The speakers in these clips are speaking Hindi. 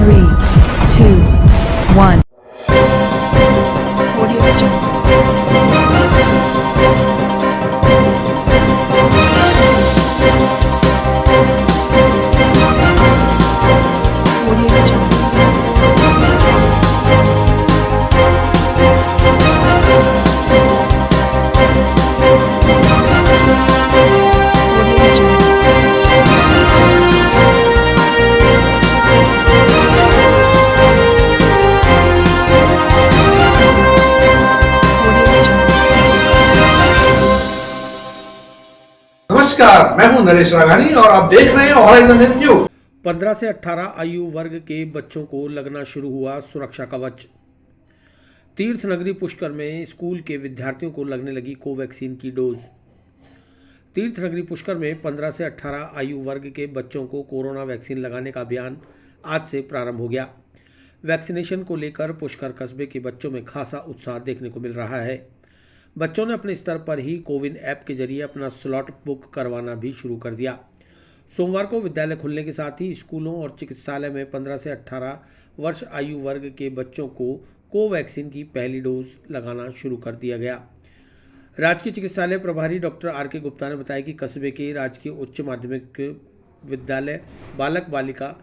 3, 2, 1. Audio Jungle. Audio Jungle. Audio Jungle. Audio Jungle. नमस्कार, मैं हूं नरेश राघानी और आप देख रहे हैं हॉराइजन न्यूज। 15 से 18 आयु वर्ग के बच्चों को लगना शुरू हुआ सुरक्षा कवच। तीर्थ नगरी पुष्कर में स्कूल के विद्यार्थियों को लगने लगी कोवैक्सीन की डोज। तीर्थ नगरी पुष्कर में 15 से 18 आयु वर्ग के बच्चों को कोरोना वैक्सीन लगाने का अभियान आज से प्रारंभ हो गया। वैक्सीनेशन को लेकर पुष्कर कस्बे के बच्चों में खासा उत्साह देखने को मिल रहा है। बच्चों ने अपने स्तर पर ही कोविन ऐप के जरिए अपना स्लॉट बुक करवाना भी शुरू कर दिया। सोमवार को विद्यालय खुलने के साथ ही स्कूलों और चिकित्सालय में 15 से 18 वर्ष आयु वर्ग के बच्चों को कोवैक्सीन की पहली डोज लगाना शुरू कर दिया गया। राजकीय चिकित्सालय प्रभारी डॉक्टर आर.के. गुप्ता ने बताया कि कस्बे के राजकीय उच्च माध्यमिक विद्यालय बालक बालिका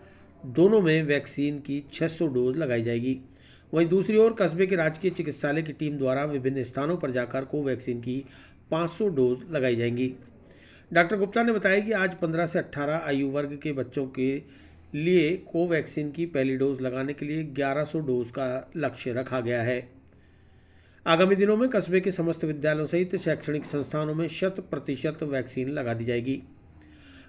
दोनों में वैक्सीन की 600 डोज लगाई जाएगी। वहीं दूसरी ओर कस्बे के राजकीय चिकित्सालय की टीम द्वारा विभिन्न स्थानों पर जाकर कोवैक्सीन की 500 डोज लगाई जाएंगी। डॉक्टर गुप्ता ने बताया कि आज 15 से 18 आयु वर्ग के बच्चों के लिए कोवैक्सीन की पहली डोज लगाने के लिए 1100 डोज का लक्ष्य रखा गया है। आगामी दिनों में कस्बे के समस्त विद्यालयों सहित शैक्षणिक संस्थानों में 100% वैक्सीन लगा दी जाएगी।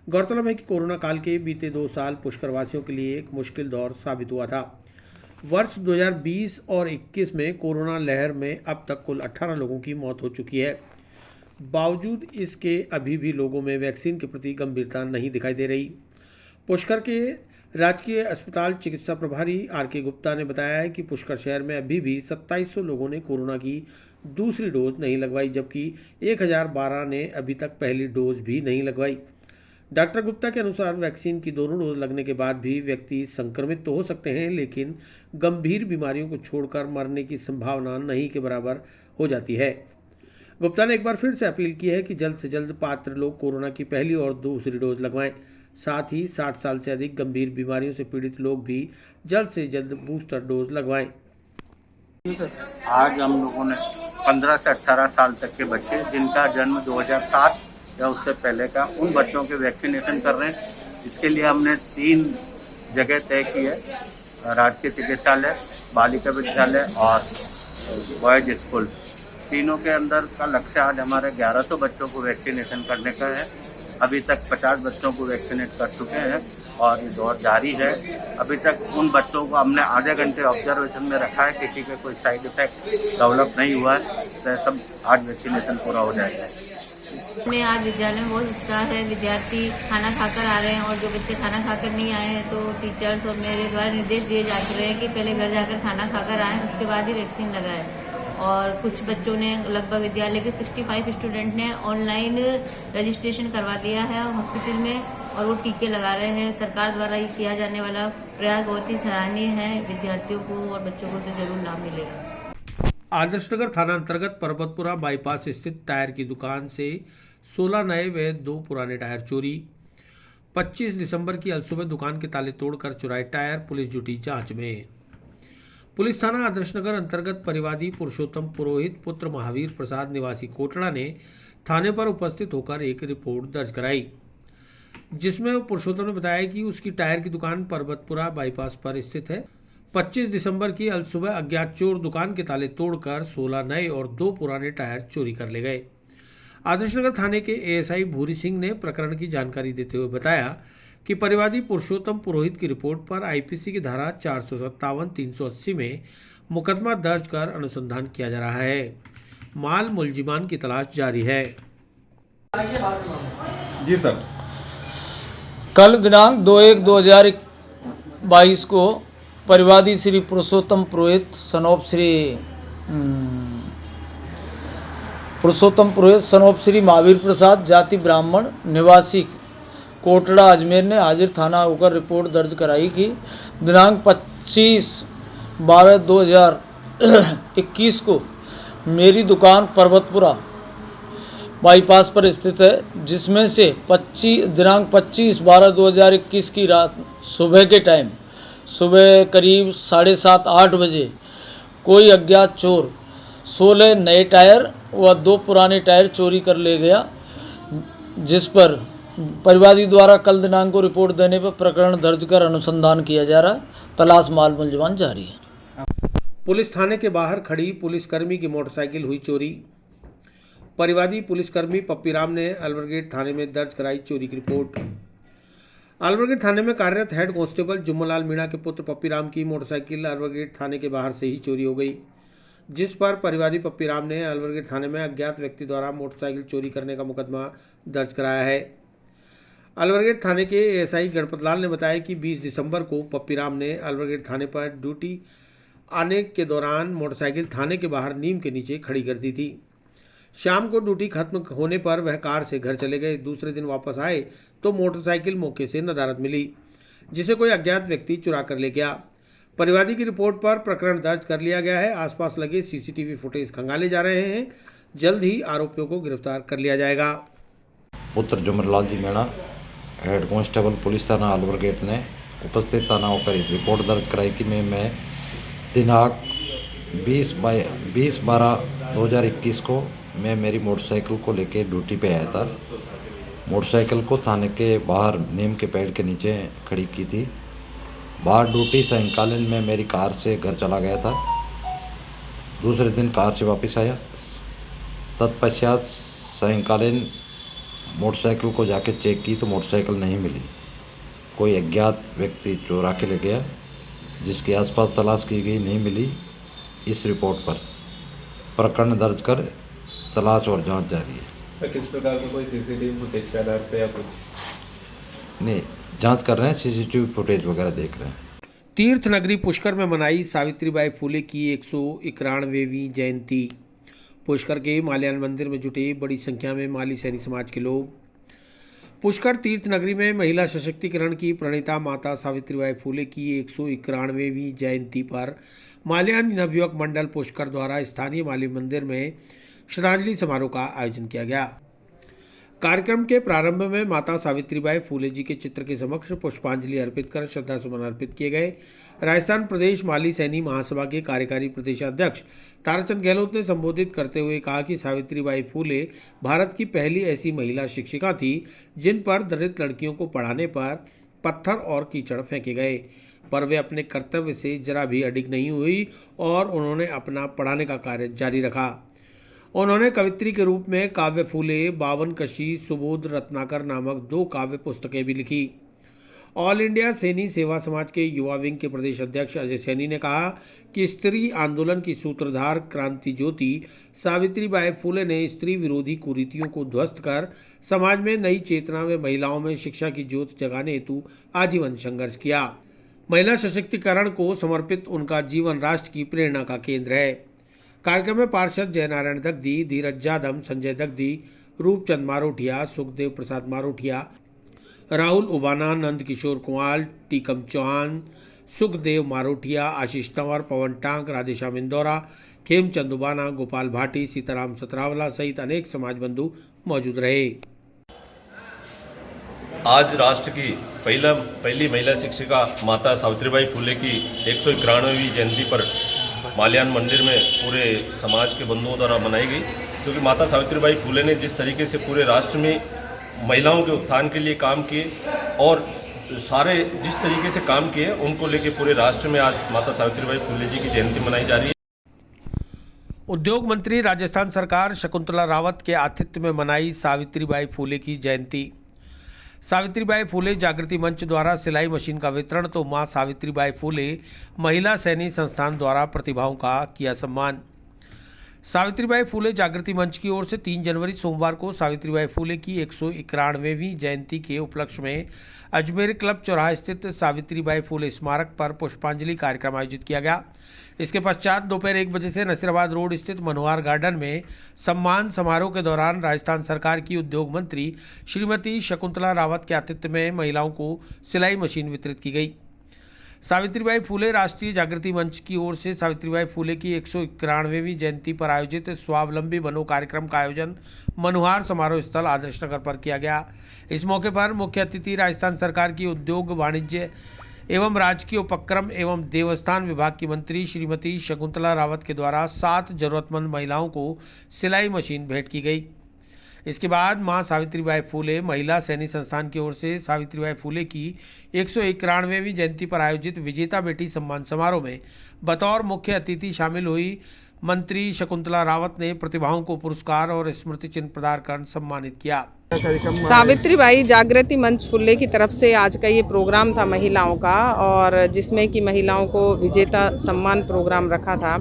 गौरतलब है कि कोरोना काल के बीते 2 साल पुष्करवासियों के लिए एक मुश्किल दौर साबित हुआ था। वर्ष 2020 और 21 में कोरोना लहर में अब तक कुल 18 लोगों की मौत हो चुकी है। बावजूद इसके अभी भी लोगों में वैक्सीन के प्रति गंभीरता नहीं दिखाई दे रही। पुष्कर के राजकीय अस्पताल चिकित्सा प्रभारी आर.के. गुप्ता ने बताया है कि पुष्कर शहर में अभी भी 2700 लोगों ने कोरोना की दूसरी डोज नहीं लगवाई, जबकि 1012 ने अभी तक पहली डोज भी नहीं लगवाई। डॉक्टर गुप्ता के अनुसार वैक्सीन की दोनों डोज लगने के बाद भी व्यक्ति संक्रमित तो हो सकते हैं, लेकिन गंभीर बीमारियों को छोड़कर मरने की संभावना नहीं के बराबर हो जाती है। गुप्ता ने एक बार फिर से अपील की है कि जल्द से जल्द पात्र लोग कोरोना की पहली और दूसरी डोज लगवाएं। साथ ही 60 साल से अधिक गंभीर बीमारियों से पीड़ित लोग भी जल्द से जल्द बूस्टर डोज लगवाएं। आज हम लोगों ने 15 से 18 साल तक के बच्चे जिनका जन्म 2007 या उससे पहले का, उन बच्चों के वैक्सीनेशन कर रहे हैं। इसके लिए हमने 3 जगह तय की है, राजकीय चिकित्सालय, बालिका विद्यालय और बॉयज स्कूल। तीनों के अंदर का लक्ष्य आज हमारे 1100 बच्चों को वैक्सीनेशन करने का है। अभी तक 50 बच्चों को वैक्सीनेट कर चुके हैं और ये दौर जारी है। अभी तक उन बच्चों को हमने आधे घंटे ऑब्जर्वेशन में रखा है, किसी का कोई साइड इफेक्ट डेवलप नहीं हुआ है। तो सब आज वैक्सीनेशन पूरा हो जाएगा। हमें आज विद्यालय में बहुत उत्साह है। विद्यार्थी खाना खाकर आ रहे हैं और जो बच्चे खाना खाकर नहीं आए हैं तो टीचर्स और मेरे द्वारा निर्देश दिए जाते रहे कि पहले घर जाकर खाना खाकर आएँ, उसके बाद ही वैक्सीन लगाएं। और कुछ बच्चों ने, लगभग विद्यालय के 65 स्टूडेंट ने ऑनलाइन रजिस्ट्रेशन करवा दिया है हॉस्पिटल में और वो टीके लगा रहे हैं। सरकार द्वारा ये किया जाने वाला प्रयास बहुत ही सराहनीय है। विद्यार्थियों को और बच्चों को से जरूर लाभ मिलेगा। आदर्शनगर थाना अंतर्गत पर्वतपुरा बाईपास स्थित टायर की दुकान से 16 नए व 2 पुराने टायर चोरी। 25 दिसंबर की अलसुबह दुकान के ताले तोड़कर चुराए टायर, पुलिस जुटी जांच में। पुलिस थाना आदर्शनगर अंतर्गत परिवादी पुरुषोत्तम पुरोहित पुत्र महावीर प्रसाद निवासी कोटड़ा ने थाने पर उपस्थित होकर एक रिपोर्ट दर्ज कराई, जिसमें पुरुषोत्तम ने बताया कि उसकी टायर की दुकान पर्वतपुरा बाईपास पर स्थित है। 25 दिसंबर की अलसुबह अज्ञात चोर दुकान के ताले तोड़कर 16 नए और 2 पुराने टायर चोरी कर ले गए। आदर्शनगर थाने के एएसआई भूरी सिंह ने प्रकरण की जानकारी देते हुए बताया कि परिवादी पुरुषोत्तम पुरोहित की रिपोर्ट पर आईपीसी की धारा 457, 380 में मुकदमा दर्ज कर अनुसंधान किया जा रहा है। माल मुलजिमान की तलाश जारी है। जी सर। कल दिनांक 2/1/2022 को परिवादी श्री पुरुषोत्तम पुरोहित सनोप श्री महावीर प्रसाद, जाति ब्राह्मण, निवासी कोटड़ा अजमेर ने हाजिर थाना होकर रिपोर्ट दर्ज कराई कि दिनांक 25/12/2021 को मेरी दुकान पर्वतपुरा बाईपास पर स्थित है, जिसमें से दिनांक 25/12/2021 की रात सुबह करीब 7:30-8 बजे कोई अज्ञात चोर 16 नए टायर व 2 पुराने टायर चोरी कर ले गया, जिस पर परिवादी द्वारा कल दिनांक को रिपोर्ट देने पर प्रकरण दर्ज कर अनुसंधान किया जा रहा है। तलाश माल मुलजमान जारी है। पुलिस थाने के बाहर खड़ी पुलिसकर्मी की मोटरसाइकिल हुई चोरी। परिवादी पुलिसकर्मी पप्पीराम ने अलवरगेट थाने में दर्ज कराई चोरी की रिपोर्ट। अलवरगेट थाने में कार्यरत हेड कांस्टेबल जुम्मनलाल मीणा के पुत्र पप्पीराम की मोटरसाइकिल अलवरगेट थाने के बाहर से ही चोरी हो गई, जिस पर परिवादी पप्पीराम ने अलवरगेट थाने में अज्ञात व्यक्ति द्वारा मोटरसाइकिल चोरी करने का मुकदमा दर्ज कराया है। अलवरगेट थाने के एएसआई गणपत लाल ने बताया कि 20 दिसंबर को पप्पीराम ने अलवरगेट थाने पर ड्यूटी आने के दौरान मोटरसाइकिल थाने के बाहर नीम के नीचे खड़ी कर दी थी। शाम को ड्यूटी खत्म होने पर वह कार से घर चले गए। दूसरे दिन वापस आए तो मोटरसाइकिल मौके से नदारद मिली, जिसे कोई अज्ञात व्यक्ति चुरा कर ले गया। परिवादी की रिपोर्ट पर प्रकरण दर्ज कर लिया गया है। आसपास लगे सीसीटीवी फुटेज खंगाले जा रहे हैं। जल्द ही आरोपियों को गिरफ्तार कर लिया जाएगा। पुत्र जुम्मनलाल जी मीणा, हेड कांस्टेबल पुलिस थाना अलवरगेट ने उपस्थित थाना होकर रिपोर्ट दर्ज कराई कि मैं दिनांक 20/12/2021 को मैं मेरी मोटरसाइकिल को लेके ड्यूटी पे आया था। मोटरसाइकिल को थाने के बाहर नीम के पेड़ के नीचे खड़ी की थी। बाहर ड्यूटी सायंकालीन में मेरी कार से घर चला गया था। दूसरे दिन कार से वापस आया। तत्पश्चात सायंकालीन मोटरसाइकिल को जाके चेक की तो मोटरसाइकिल नहीं मिली। कोई अज्ञात व्यक्ति चोरा के ले गया, जिसके आसपास तलाश की गई, नहीं मिली। इस रिपोर्ट पर प्रकरण दर्ज कर तलाश और जांच जारी है। सर, किस प्रकार का कोई सीसीटीवी फुटेज के आधार पे या कुछ नहीं, जांच कर रहे हैं, सीसीटीवी फुटेज वगैरह देख रहे हैं। तीर्थ नगरी पुष्कर में मनाई सावित्रीबाई फुले की 191वीं जयंती। पुष्कर के माल्यान मंदिर में जुटे बड़ी संख्या में माली सैनी समाज के लोग। पुष्कर तीर्थ नगरी में महिला सशक्तिकरण की प्रणेता माता सावित्रीबाई फुले की 191वीं जयंती पर माल्यान नवयुवक मंडल पुष्कर द्वारा स्थानीय माली मंदिर में श्रद्धांजलि समारोह का आयोजन किया गया। कार्यक्रम के प्रारंभ में माता सावित्रीबाई फुले जी के चित्र के समक्ष पुष्पांजलि अर्पित कर श्रद्धा सुमन अर्पित किए गए। राजस्थान प्रदेश माली सैनी महासभा के कार्यकारी प्रदेशाध्यक्ष ताराचंद गहलोत ने संबोधित करते हुए कहा कि सावित्रीबाई फुले भारत की पहली ऐसी महिला शिक्षिका थी जिन पर दलित लड़कियों को पढ़ाने पर पत्थर और कीचड़ फेंके गए, पर वे अपने कर्तव्य से जरा भी अडिग नहीं हुई और उन्होंने अपना पढ़ाने का कार्य जारी रखा। उन्होंने कवित्री के रूप में काव्य फूले, 52 कशी, सुबोध रत्नाकर नामक 2 काव्य पुस्तकें भी लिखी। ऑल इंडिया सैनी सेवा समाज के युवा विंग के प्रदेश अध्यक्ष अजय सैनी ने कहा कि स्त्री आंदोलन की सूत्रधार क्रांति ज्योति सावित्रीबाई फुले ने स्त्री विरोधी कुरीतियों को ध्वस्त कर समाज में नई चेतना व महिलाओं में शिक्षा की ज्योत जगाने हेतु आजीवन संघर्ष किया। महिला सशक्तिकरण को समर्पित उनका जीवन राष्ट्र की प्रेरणा का केंद्र है। कार्यक्रम में पार्षद जयनारायण दग्दी, धीरज जादम, संजय दग्दी, रूपचंद मारोठिया, सुखदेव प्रसाद मारोठिया, राहुल उबाना, नंद किशोर कुमार, टीकम चौहान, सुखदेव मारोठिया, आशीष तंवर, पवन टांक, राधेश्याम इंदौरा, खेमचंद उबाना, गोपाल भाटी, सीताराम सतरावला सहित अनेक समाज बंधु मौजूद रहे। आज राष्ट्र की पहली महिला शिक्षिका माता सावित्रीबाई फुले की 191वीं जयंती पर माल्यान मंदिर में पूरे समाज के बंधुओं द्वारा मनाई गई, क्योंकि माता सावित्रीबाई फुले ने जिस तरीके से पूरे राष्ट्र में महिलाओं के उत्थान के लिए काम किए और सारे जिस तरीके से काम किए उनको लेके पूरे राष्ट्र में आज माता सावित्रीबाई फुले जी की जयंती मनाई जा रही है। उद्योग मंत्री राजस्थान सरकार शकुंतला रावत के आतिथ्य में मनाई सावित्रीबाई फुले की जयंती। सावित्रीबाई फुले जागृति मंच द्वारा सिलाई मशीन का वितरण तो मां सावित्रीबाई फुले महिला सैनी संस्थान द्वारा प्रतिभाओं का किया सम्मान। सावित्रीबाई फुले जागृति मंच की ओर से 3 जनवरी सोमवार को सावित्रीबाई फुले की 191वीं जयंती के उपलक्ष्य में अजमेर क्लब चौराहा स्थित सावित्रीबाई फुले स्मारक पर पुष्पांजलि कार्यक्रम आयोजित किया गया। इसके पश्चात दोपहर 1 बजे से नसीराबाद रोड स्थित मनोहर गार्डन में सम्मान समारोह के दौरान राजस्थान सरकार की उद्योग मंत्री श्रीमती शकुंतला रावत के आतिथ्य में महिलाओं को सिलाई मशीन वितरित की गई। सावित्रीबाई फुले राष्ट्रीय जागृति मंच की ओर से सावित्रीबाई फुले की 191वीं जयंती पर आयोजित स्वावलंबी बनो कार्यक्रम का आयोजन मनोहार समारोह स्थल आदर्श नगर पर किया गया। इस मौके पर मुख्य अतिथि राजस्थान सरकार की उद्योग वाणिज्य एवं राजकीय उपक्रम एवं देवस्थान विभाग की मंत्री श्रीमती शकुंतला रावत के द्वारा 7 जरूरतमंद महिलाओं को सिलाई मशीन भेंट की गई। इसके बाद मां सावित्रीबाई फुले महिला सैनिक संस्थान की ओर से सावित्रीबाई फुले की 191वीं जयंती पर आयोजित विजेता बेटी सम्मान समारोह में बतौर मुख्य अतिथि शामिल हुई मंत्री शकुंतला रावत ने प्रतिभाओं को पुरस्कार और स्मृति चिन्ह प्रदान कर सम्मानित किया। सावित्रीबाई जागृति मंच फुले की तरफ से आज का ये प्रोग्राम था महिलाओं का, और जिसमें कि महिलाओं को विजेता सम्मान प्रोग्राम रखा था।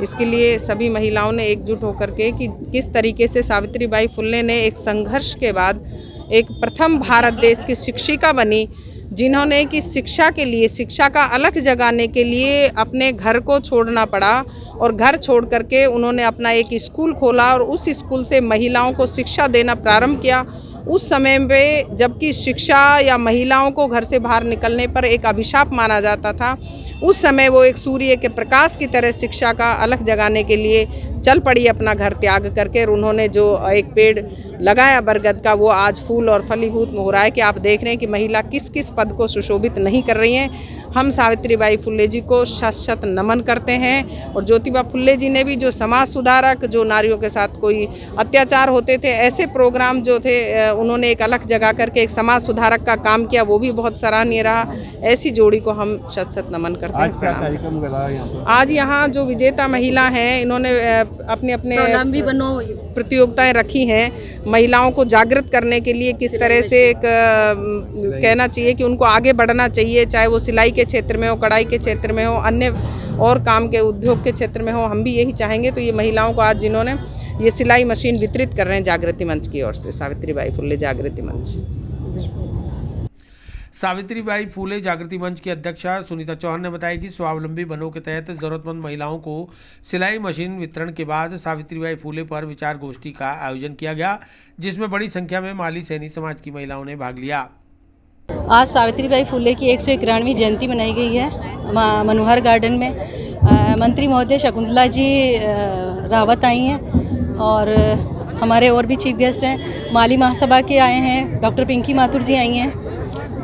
इसके लिए सभी महिलाओं ने एकजुट होकर के कि किस तरीके से सावित्रीबाई फुले ने एक संघर्ष के बाद एक प्रथम भारत देश की शिक्षिका बनी, जिन्होंने कि शिक्षा के लिए, शिक्षा का अलख जगाने के लिए अपने घर को छोड़ना पड़ा और घर छोड़ करके उन्होंने अपना एक स्कूल खोला और उस स्कूल से महिलाओं को शिक्षा देना प्रारंभ किया। उस समय में जबकि शिक्षा या महिलाओं को घर से बाहर निकलने पर एक अभिशाप माना जाता था, उस समय वो एक सूर्य के प्रकाश की तरह शिक्षा का अलख जगाने के लिए चल पड़ी अपना घर त्याग करके। और उन्होंने जो एक पेड़ लगाया बरगद का, वो आज फूल और फलीभूत हो रहा है कि आप देख रहे हैं कि महिला किस किस पद को सुशोभित नहीं कर रही हैं। हम सावित्रीबाई फुले जी को शत शत नमन करते हैं। और ज्योतिबा फुले जी ने भी जो समाज सुधारक, जो नारियों के साथ कोई अत्याचार होते थे, ऐसे प्रोग्राम जो थे, उन्होंने एक अलख जगा करके एक समाज सुधारक का काम किया, वो भी बहुत सराहनीय रहा। ऐसी जोड़ी को हम शत शत नमन करते हैं। आज क्या कार्यक्रम हुआ यहाँ पर? आज यहाँ जो विजेता महिला हैं, इन्होंने अपने अपने प्रतियोगिताएं रखी हैं महिलाओं को जागृत करने के लिए। किस तरह से एक कहना चाहिए कि उनको आगे बढ़ना चाहिए, चाहे वो सिलाई के क्षेत्र में हो, कढ़ाई के क्षेत्र में हो, अन्य और काम के उद्योग के क्षेत्र में हो, हम भी यही चाहेंगे। तो ये महिलाओं को आज जिन्होंने ये सिलाई मशीन वितरित कर रहे हैं जागृति मंच की ओर से, सावित्रीबाई फुले जागृति मंच। सावित्रीबाई फुले जागृति मंच की अध्यक्षा सुनीता चौहान ने बताया कि स्वावलंबी बनो के तहत जरूरतमंद महिलाओं को सिलाई मशीन वितरण के बाद सावित्रीबाई फुले पर विचार गोष्ठी का आयोजन किया गया, जिसमें बड़ी संख्या में माली सैनी समाज की महिलाओं ने भाग लिया। आज सावित्रीबाई फुले की 191वीं जयंती मनाई गई है मनोहर गार्डन में। मंत्री महोदय शकुंतला जी रावत आई हैं और हमारे और भी चीफ गेस्ट हैं, माली महासभा के आए हैं, डॉक्टर पिंकी माथुर जी आई हैं।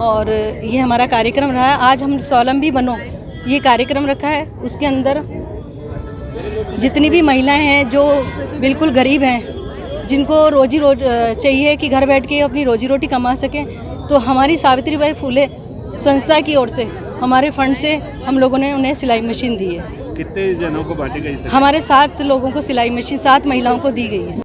और ये हमारा कार्यक्रम रहा है। आज हम स्वावलंबी बनो ये कार्यक्रम रखा है, उसके अंदर जितनी भी महिलाएं हैं जो बिल्कुल गरीब हैं, जिनको रोजी चाहिए कि घर बैठ के अपनी रोजी रोटी कमा सकें, तो हमारी सावित्रीबाई फुले संस्था की ओर से, हमारे फंड से हम लोगों ने उन्हें सिलाई मशीन दी है। कितने जनों को बांटी गई? हमारे 7 लोगों को सिलाई मशीन 7 महिलाओं को दी गई है।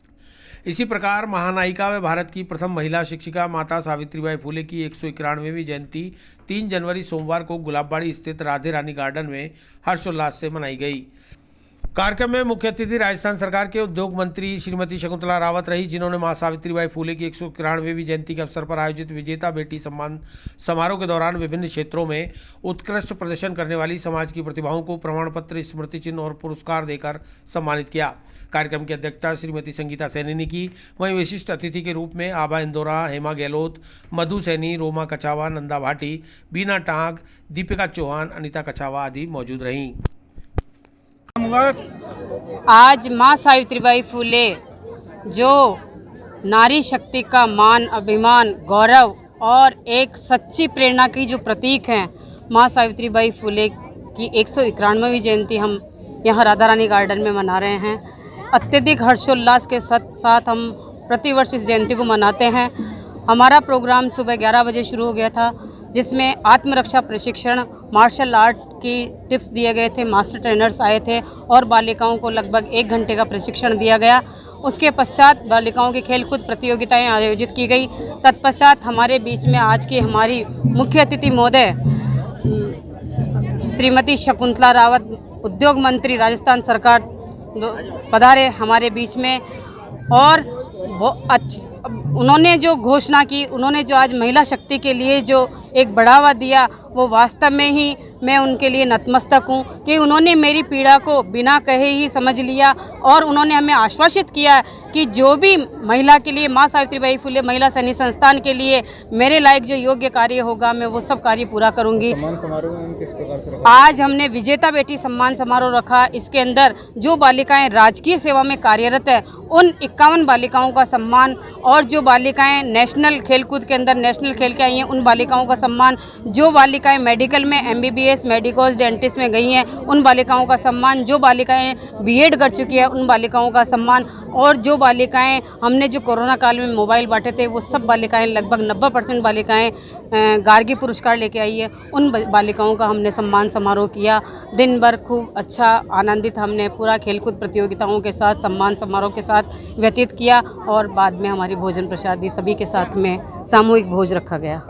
इसी प्रकार महानायिका व भारत की प्रथम महिला शिक्षिका माता सावित्रीबाई फुले की 191वीं जयंती 3 जनवरी सोमवार को गुलाबबाड़ी स्थित राधे रानी गार्डन में हर्षोल्लास से मनाई गई। कार्यक्रम में मुख्य अतिथि राजस्थान सरकार के उद्योग मंत्री श्रीमती शकुंतला रावत रही, जिन्होंने मां सावित्रीबाई फुले की 191वीं जयंती के अवसर पर आयोजित विजेता बेटी सम्मान समारोह के दौरान विभिन्न क्षेत्रों में उत्कृष्ट प्रदर्शन करने वाली समाज की प्रतिभाओं को प्रमाण पत्र, स्मृति चिन्ह और पुरस्कार देकर सम्मानित किया। कार्यक्रम की अध्यक्षता श्रीमती संगीता सैनी ने की। वहीं विशिष्ट अतिथि के रूप में आभा इंदौरा, हेमा गहलोत, मधु सैनी, रोमा कछावा, नंदा भाटी, बीना टांग, दीपिका चौहान, अनीता कछावा आदि मौजूद रहीं। आज माँ सावित्रीबाई फुले जो नारी शक्ति का मान, अभिमान, गौरव और एक सच्ची प्रेरणा की जो प्रतीक हैं, माँ सावित्रीबाई फुले की 191वीं जयंती हम यहाँ राधा रानी गार्डन में मना रहे हैं। अत्यधिक हर्षोल्लास के साथ हम प्रतिवर्ष इस जयंती को मनाते हैं। हमारा प्रोग्राम सुबह 11 बजे शुरू हो गया था, जिसमें आत्मरक्षा प्रशिक्षण, मार्शल आर्ट की टिप्स दिए गए थे, मास्टर ट्रेनर्स आए थे और बालिकाओं को लगभग 1 घंटे का प्रशिक्षण दिया गया। उसके पश्चात बालिकाओं की खेलकूद प्रतियोगिताएं आयोजित की गई। तत्पश्चात हमारे बीच में आज की हमारी मुख्य अतिथि महोदय श्रीमती शकुंतला रावत, उद्योग मंत्री राजस्थान सरकार, पधारे हमारे बीच में। और उन्होंने जो घोषणा की, उन्होंने जो आज महिला शक्ति के लिए जो एक बढ़ावा दिया, वो वास्तव में ही मैं उनके लिए नतमस्तक हूँ कि उन्होंने मेरी पीड़ा को बिना कहे ही समझ लिया और उन्होंने हमें आश्वासित किया कि जो भी महिला के लिए, माँ सावित्रीबाई फुले महिला सैनिक संस्थान के लिए मेरे लायक जो योग्य कार्य होगा, मैं वो सब कार्य पूरा करूँगी। सम्मान समारोह में किस प्रकार से आज हमने विजेता बेटी सम्मान समारोह रखा। इसके अंदर जो बालिकाएं राजकीय सेवा में कार्यरत है, उन 51 बालिकाओं का सम्मान, और जो बालिकाएं नेशनल खेलकूद के अंदर नेशनल खेल के आई हैं, उन बालिकाओं का सम्मान, जो बालिकाएं मेडिकल में MBBS मेडिकोस डेंटिस्ट में गई हैं, उन बालिकाओं का सम्मान, जो बालिकाएं B.Ed कर चुकी है, उन बालिकाओं का सम्मान, और जो बालिकाएं हमने जो कोरोना काल में मोबाइल बांटे थे, वो सब बालिकाएं, लगभग 90% बालिकाएं गार्गी पुरस्कार लेके आई है, उन बालिकाओं का हमने सम्मान समारोह किया। दिन भर खूब अच्छा आनंदित हमने पूरा खेलकूद प्रतियोगिताओं के साथ, सम्मान समारोह के साथ व्यतीत किया, और बाद में हमारी भोजन प्रसादी सभी के साथ में सामूहिक भोज रखा गया।